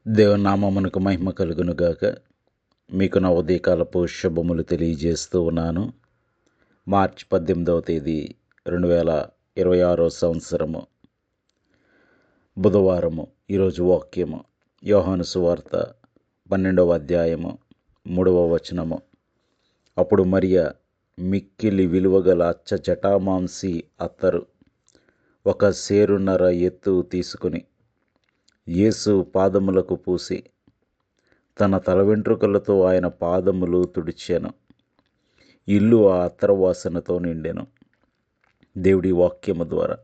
దేవుని నామమునకు మహిమ కలుగునుగాక. మీకు నా ఉదయకాలపు శుభములు తెలియజేస్తూ ఉన్నాను. మార్చి 18వ తేదీ 2026 సంవత్సరము బుధవారము. ఈరోజు వాక్యము యోహాను సువార్త 12వ అధ్యాయము 3వ వచనము. అప్పుడు మరియ మిక్కిలి విలువగల అచ్చ జటామాంసి అత్తరు ఒక సేరున్నర ఎత్తు తీసుకుని యేసు పాదములకు పూసి తన తల వెంట్రుకలతో ఆయన పాదములు తుడిచాను. ఇల్లు ఆ అత్తర వాసనతో నిండెను. దేవుడి వాక్యము ద్వారా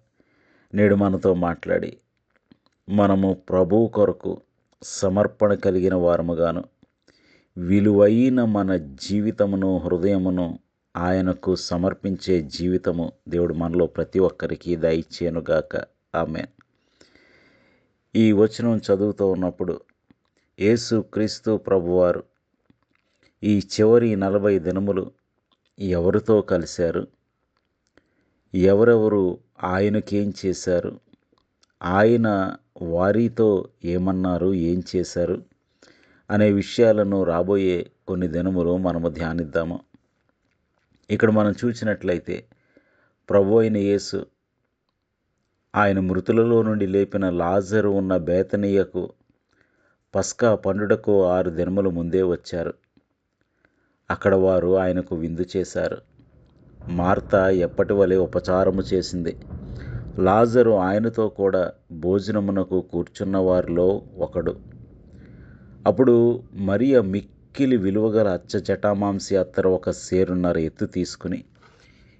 నేడు మనతో మాట్లాడి మనము ప్రభువు కొరకు సమర్పణ కలిగిన వారముగాను విలువైన మన జీవితమును హృదయమును ఆయనకు సమర్పించే జీవితము దేవుడు మనలో ప్రతి ఒక్కరికి దయచేయునుగాక. ఆమేన్. ఈ వచనం చదువుతూ ఉన్నప్పుడు యేసు క్రీస్తు ప్రభువారు ఈ చివరి 40 దినములు ఎవరితో కలిశారు, ఎవరెవరు ఆయనకేం చేశారు, ఆయన వారితో ఏమన్నారు, ఏం చేశారు అనే విషయాలను రాబోయే కొన్ని దినములు మనము ధ్యానిద్దాము. ఇక్కడ మనం చూసినట్లయితే ప్రభు అయిన యేసు ఆయన మృతులలో నుండి లేపిన లాజరు ఉన్న బేతనీయకు పస్కా పండుగకు 6 దినముల ముందే వచ్చారు. అక్కడ వారు ఆయనకు విందు చేశారు. మార్త ఎప్పటి వలె ఉపచారము చేసింది. లాజరు ఆయనతో కూడా భోజనమునకు కూర్చున్న వారిలో ఒకడు. అప్పుడు మరియ మిక్కిలి విలువగల అచ్చ జటామాంసి అత్తరు ఒక సేరున్నర ఎత్తు తీసుకుని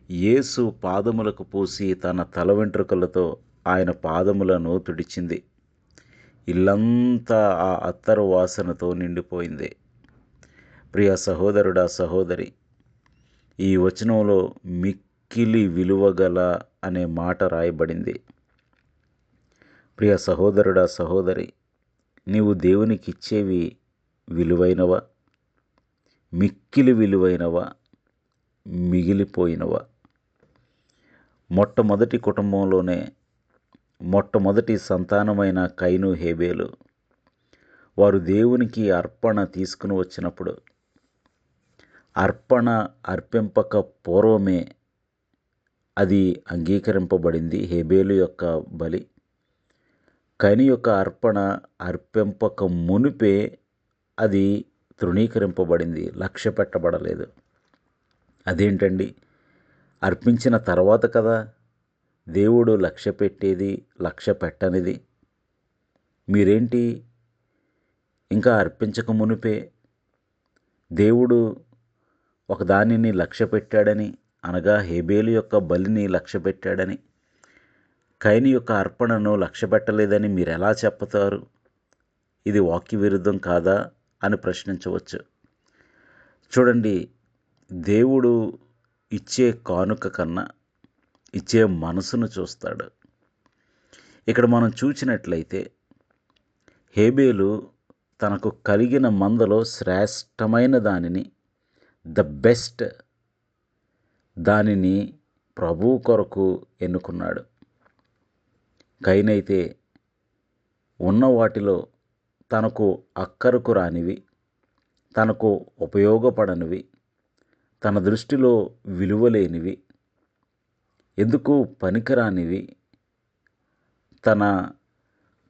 యేసు పాదములకు పూసి తన తల వెంట్రుకలతో ఆయన పాదములను తుడిచింది. ఇల్లంతా ఆ అత్తరు వాసనతో నిండిపోయింది. ప్రియ సహోదరుడా, సహోదరి, ఈ వచనంలో మిక్కిలి విలువగల అనే మాట రాయబడింది. ప్రియ సహోదరుడా, సహోదరి, నీవు దేవునికి ఇచ్చేవి విలువైనవా, మిక్కిలి విలువైనవా, మిగిలిపోయినవా? మొట్టమొదటి కుటుంబంలోనే మొట్టమొదటి సంతానమైన కయీను హేబేలు వారు దేవునికి అర్పణ తీసుకుని వచ్చినప్పుడు అర్పణ అర్పింపక పూర్వమే అది అంగీకరింపబడింది. హేబేలు యొక్క బలి. కయీను యొక్క అర్పణ అర్పింపక మునిపే అది తృణీకరింపబడింది, లక్ష్య పెట్టబడలేదు. అదేంటండి? అర్పించిన తర్వాత కదా దేవుడు లక్ష్య పెట్టేది, లక్ష్య పెట్టనిది. మీరేంటి ఇంకా అర్పించక మునిపే దేవుడు ఒక దానిని లక్ష్య పెట్టాడని, అనగా హేబేలు యొక్క బలిని లక్ష్య పెట్టాడని, కయీను యొక్క అర్పణను లక్ష్య పెట్టలేదని మీరు ఎలా చెప్తారు? ఇది వాక్య విరుద్ధం కాదా అని ప్రశ్నించవచ్చు. చూడండి, దేవుడు ఇచ్చే కానుక కన్నా ఇచ్చే మనసును చూస్తాడు. ఇక్కడ మనం చూసినట్లయితే హేబేలు తనకు కలిగిన మందలో శ్రేష్టమైన దానిని, ద బెస్ట్ దానిని ప్రభువు కొరకు ఎన్నుకున్నాడు. కయీను అయితే ఉన్న వాటిలో తనకు అక్కరకు రానివి, తనకు ఉపయోగపడనివి, తన దృష్టిలో విలువలేనివి, ఎందుకు పనికిరానివి తన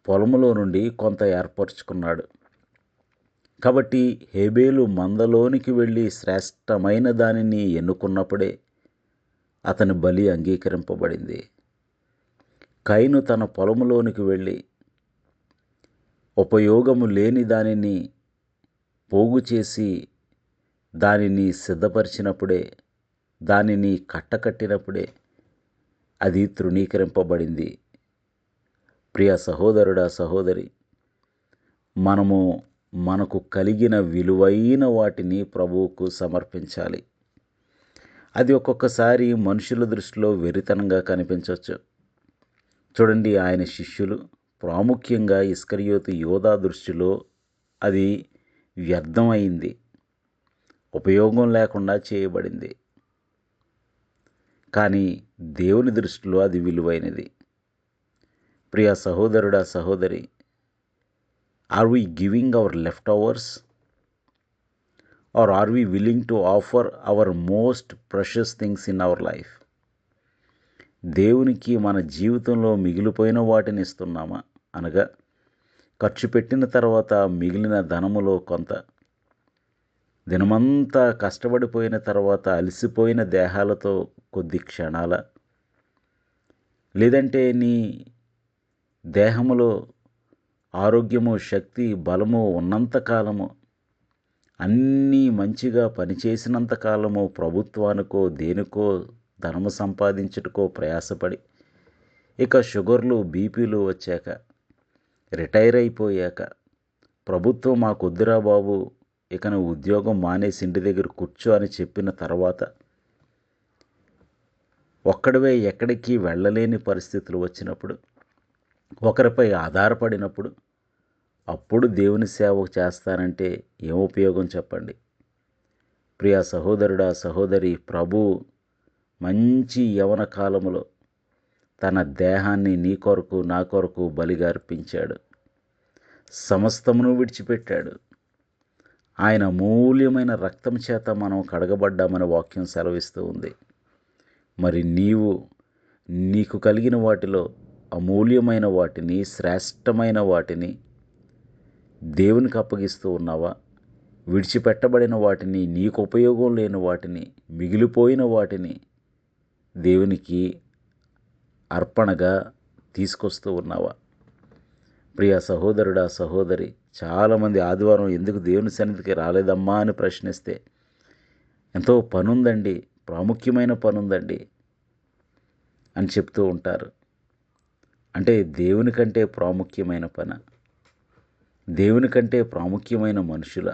పొలములో నుండి కొంత ఏర్పరచుకున్నాడు. కాబట్టి హేబేలు మందలోనికి వెళ్ళి శ్రేష్టమైన దానిని ఎన్నుకున్నప్పుడే అతని బలి అంగీకరింపబడింది. కయీను తన పొలములోనికి వెళ్ళి ఉపయోగము లేని దానిని పోగు చేసి దానిని సిద్ధపరిచినప్పుడే, దానిని కట్టకట్టినప్పుడే అది తృణీకరింపబడింది. ప్రియ సహోదరుడా, సహోదరి, మనము మనకు కలిగిన విలువైన వాటిని ప్రభువుకు సమర్పించాలి. అది ఒక్కొక్కసారి మనుషుల దృష్టిలో వెరితనంగా కనిపించవచ్చు. చూడండి, ఆయన శిష్యులు, ప్రాముఖ్యంగా ఇస్కరియోతు యోధా దృష్టిలో అది వ్యర్థమైంది, ఉపయోగం లేకుండా చేయబడింది. కానీ దేవుని దృష్టిలో అది విలువైనది. ప్రియ సహోదరుడా, సహోదరి, are we giving our leftovers are are we willing to offer our most precious things in our life? దేవునికి మన జీవితంలో మిగిలిపోయిన వాటిని ఇస్తున్నామా? అనగా ఖర్చు పెట్టిన తర్వాత మిగిలిన ధనములో కొంత, దినమంతా కష్టపడిపోయిన తర్వాత అలసిపోయిన దేహాలతో కొద్ది క్షణాల, లేదంటే నీ దేహములో ఆరోగ్యము, శక్తి, బలము ఉన్నంతకాలము, అన్నీ మంచిగా పనిచేసినంత కాలము ప్రభుత్వానికో దేనికో ధనము సంపాదించుటకో ప్రయాసపడి, ఇక షుగర్లు, బీపీలు వచ్చాక, రిటైర్ అయిపోయాక, ప్రభుత్వం మాకొద్దురా బాబు, ఇక నువ్వు ఉద్యోగం మానేసి ఇంటి దగ్గర కూర్చో అని చెప్పిన తర్వాత ఒక్కడివే ఎక్కడికి వెళ్ళలేని పరిస్థితులు వచ్చినప్పుడు, ఒకరిపై ఆధారపడినప్పుడు, అప్పుడు దేవుని సేవ చేస్తానంటే ఏం ఉపయోగం చెప్పండి? ప్రియ సహోదరుడా, సహోదరి, ప్రభు మంచి యవన కాలములో తన దేహాన్ని నీ కొరకు నా కొరకు బలిగా అర్పించాడు. సమస్తమును విడిచిపెట్టాడు. ఆయన అమూల్యమైన రక్తం చేత మనం కడగబడ్డామని వాక్యం సెలవిస్తూ ఉంది. మరి నీకు కలిగిన వాటిలో అమూల్యమైన వాటిని, శ్రేష్టమైన వాటిని దేవునికి అప్పగిస్తూ ఉన్నావా? విడిచిపెట్టబడిన వాటిని, నీకు ఉపయోగం లేని వాటిని, మిగిలిపోయిన వాటిని దేవునికి అర్పణగా తీసుకొస్తూ ఉన్నావా? ప్రియ సహోదరుడా, సహోదరి, చాలామంది ఆదివారం ఎందుకు దేవుని సన్నిధికి రాలేదమ్మా అని ప్రశ్నిస్తే, ఎంతో పనుందండి, ప్రాముఖ్యమైన పనుందండి అని చెప్తూ ఉంటారు. అంటే దేవుని కంటే ప్రాముఖ్యమైన పని, దేవుని కంటే ప్రాముఖ్యమైన మనుషుల,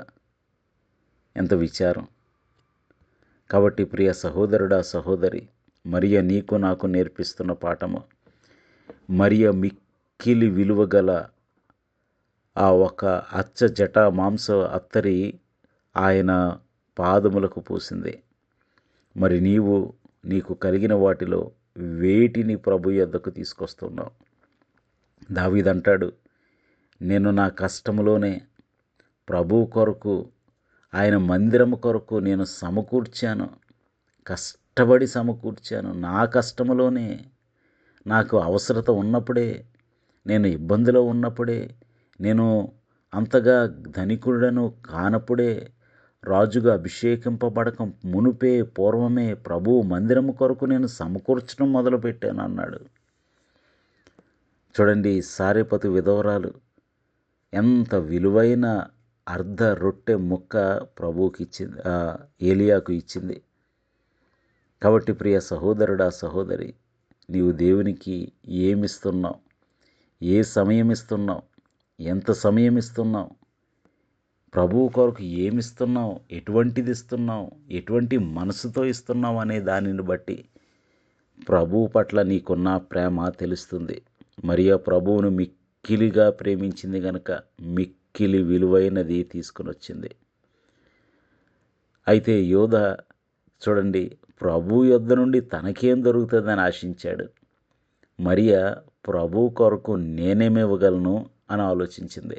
ఎంత విచారం. కాబట్టి ప్రియ సహోదరుడా, సహోదరి, మరియ నీకు నాకు నేర్పిస్తున్న పాఠము, మరియ మిక్కిలి విలువగల ఆ ఒక అచ్చ జట మాంస అత్తరి ఆయన పాదములకు పూసింది. మరి నీకు కలిగిన వాటిలో వేటిని ప్రభు యొద్దకు తీసుకొస్తున్నావు? దావీదంటాడు, నేను నా కష్టములోనే ప్రభు కొరకు, ఆయన మందిరము కొరకు నేను సమకూర్చాను, కష్టపడి సమకూర్చాను. నా కష్టములోనే, నాకు అవసరత ఉన్నప్పుడే, నేను ఇబ్బందిలో ఉన్నప్పుడే, నేను అంతగా ధనికుడను కానప్పుడే, రాజుగా అభిషేకింపబడక మునుపే, పూర్వమే ప్రభు మందిరము కొరకు నేను సమకూర్చడం మొదలుపెట్టాను అన్నాడు. చూడండి, సారెపతు విధవరాలు ఎంత విలువైన అర్ధ రొట్టె ముక్క ప్రభువుకి ఇచ్చింది, ఏలియాకు ఇచ్చింది. కాబట్టి ప్రియ సహోదరుడా, సహోదరి, నీవు దేవునికి ఏమిస్తున్నావు? ఏ సమయం ఇస్తున్నావు? ఎంత సమయం ఇస్తున్నావు? ప్రభువు కొరకు ఏమిస్తున్నావు? ఎటువంటిది ఇస్తున్నావు? ఎటువంటి మనసుతో ఇస్తున్నావు అనే దానిని బట్టి ప్రభువు పట్ల నీకున్న ప్రేమ తెలుస్తుంది. మరియ ప్రభువును మిక్కిలిగా ప్రేమించింది గనుక మిక్కిలి విలువైనది తీసుకుని వచ్చింది. అయితే యోధ చూడండి, ప్రభు యొద్ద నుండి తనకేం దొరుకుతుందని ఆశించాడు. మరియ ప్రభు కొరకు నేనేమివ్వగలను అని ఆలోచించింది.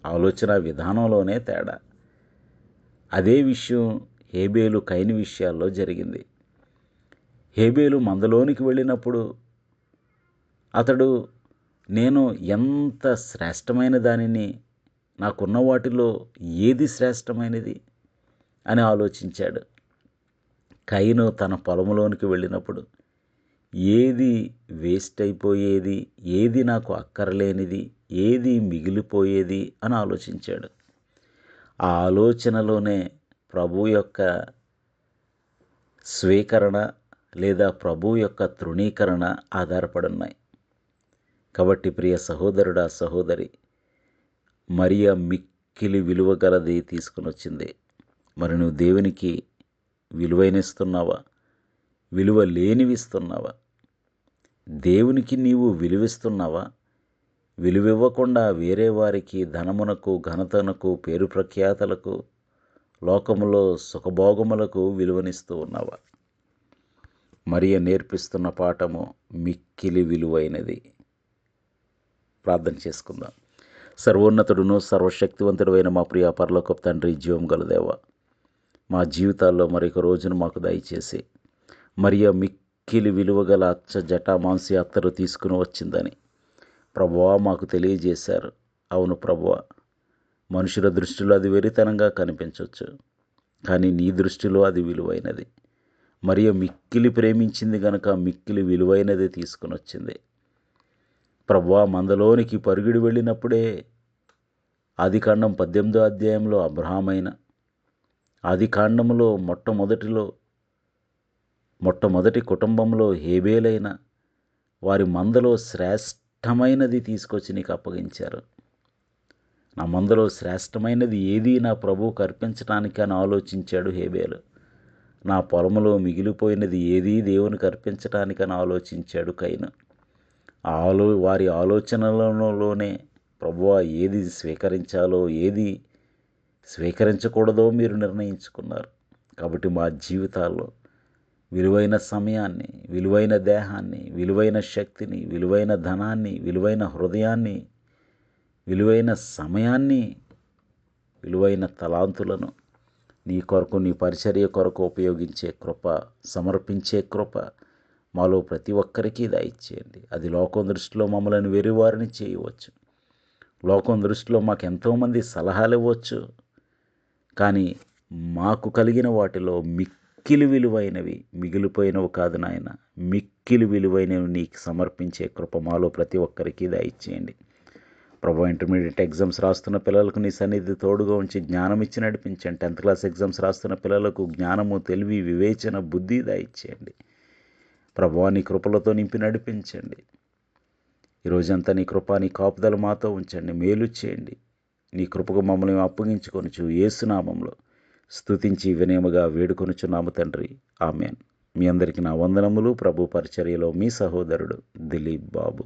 ఆలోచన విధానంలోనే తేడా. అదే విషయం హేబేలు, కయీను విషయాల్లో జరిగింది. హేబేలు మందలోనికి వెళ్ళినప్పుడు అతడు, నేను ఎంత శ్రేష్టమైన దానిని, నాకున్న వాటిలో ఏది శ్రేష్టమైనది అని ఆలోచించాడు. కయీను తన పొలంలోనికి వెళ్ళినప్పుడు ఏది వేస్ట్ అయిపోయేది, ఏది నాకు అక్కరలేనిది, ఏది మిగిలిపోయేది అని ఆలోచించాడు. ఆ ఆలోచనలోనే ప్రభు యొక్క స్వీకరణ లేదా ప్రభు యొక్క తృణీకరణ ఆధారపడున్నాయి. కాబట్టి ప్రియ సహోదరుడా, సహోదరి, మరియ మిక్కిలి విలువ గలది తీసుకుని వచ్చింది. మరి నువ్వు దేవునికి విలువైనిస్తున్నావా? విలువ లేనివిస్తున్నావా? దేవునికి నీవు విలువిస్తున్నావా? విలువివ్వకుండా వేరే వారికి, ధనమునకు, ఘనతనకు, పేరు ప్రఖ్యాతలకు, లోకములో సుఖభోగములకు విలువనిస్తూ ఉన్నావా? మరియ నేర్పిస్తున్న పాఠము మిక్కిలి విలువైనది. ప్రార్థన చేసుకుందాం. సర్వోన్నతుడును సర్వశక్తివంతుడైన మా ప్రియ పరలోకపు తండ్రి, జీవం గల దేవ, మా జీవితాల్లో మరొక రోజును మాకు దయచేసి మరియ మిక్కిలి విలువగల అచ్చ జటామాంసి అత్తరు తీసుకుని వచ్చిందని ప్రభువా మాకు తెలియజేశారు. అవును ప్రభువా, మనుషుల దృష్టిలో అది వెరితనంగా కనిపించవచ్చు, కానీ నీ దృష్టిలో అది విలువైనది. మరియ మిక్కిలి ప్రేమించింది గనక మిక్కిలి విలువైనది తీసుకుని వచ్చింది. ప్రభువా, మందలోనికి పరుగుడు వెళ్ళినప్పుడే ఆదికాండం 18వ అధ్యాయంలో అబ్రహామైన ఆదికాండంలో మొట్టమొదటి కుటుంబంలో హేబేలైన వారి మందలో శ్రేష్టమైనది తీసుకొచ్చి నీకు అప్పగించారు. నా మందలో శ్రేష్టమైనది ఏది నా ప్రభువుకు అర్పించడానికి అని ఆలోచించాడు హేబేలు. నా పొలంలో మిగిలిపోయినది ఏది దేవునికి అర్పించటానికని ఆలోచించాడు కయీను. వారి ఆలోచనలలోనే ప్రభువా ఏది స్వీకరించాలో ఏది స్వీకరించకూడదో మీరు నిర్ణయించుకున్నారు. కాబట్టి మా జీవితాల్లో విలువైన సమయాన్ని, విలువైన దేహాన్ని, విలువైన శక్తిని, విలువైన ధనాన్ని, విలువైన హృదయాన్ని, విలువైన సమయాన్ని, విలువైన తలాంతులను నీ కొరకు, నీ పరిచర్య కొరకు ఉపయోగించే కృప, సమర్పించే కృప మాలో ప్రతి ఒక్కరికి దయచేయండి. అది లోకం దృష్టిలో మమ్మల్ని వెరివారిని చేయవచ్చు. లోకం దృష్టిలో మాకు ఎంతోమంది సలహాలు ఇవ్వచ్చు. కానీ మాకు కలిగిన వాటిలో మిక్కిలి విలువైనవి మిగిలిపోయినవి కాదు నాయన, మిక్కిలి విలువైనవి నీకు సమర్పించే కృప మాలో ప్రతి ఒక్కరికి దయచేయండి. ప్రభు, ఇంటర్మీడియట్ ఎగ్జామ్స్ రాస్తున్న పిల్లలకు నీ సన్నిధి తోడుగా ఉంచి జ్ఞానం ఇచ్చి నడిపించండి. 10th క్లాస్ ఎగ్జామ్స్ రాస్తున్న పిల్లలకు జ్ఞానము, తెలివి, వివేచన, బుద్ధి దయచేయండి. ప్రభువా, నీ కృపలతో నింపి నడిపించండి. ఈరోజంతా నీ కృప, నీ కాపుదల మాతో ఉంచండి. మేలు చేయండి. నీ కృపకు మమ్మల్ని అప్పగించుకొనుచు యేసునామంలో స్తుతించి వినయముగా వేడుకొనుచున్నాము తండ్రి, ఆమెన్. మీ అందరికీ నా వందనములు. ప్రభు పరిచర్యలో మీ సహోదరుడు దిలీప్ బాబు.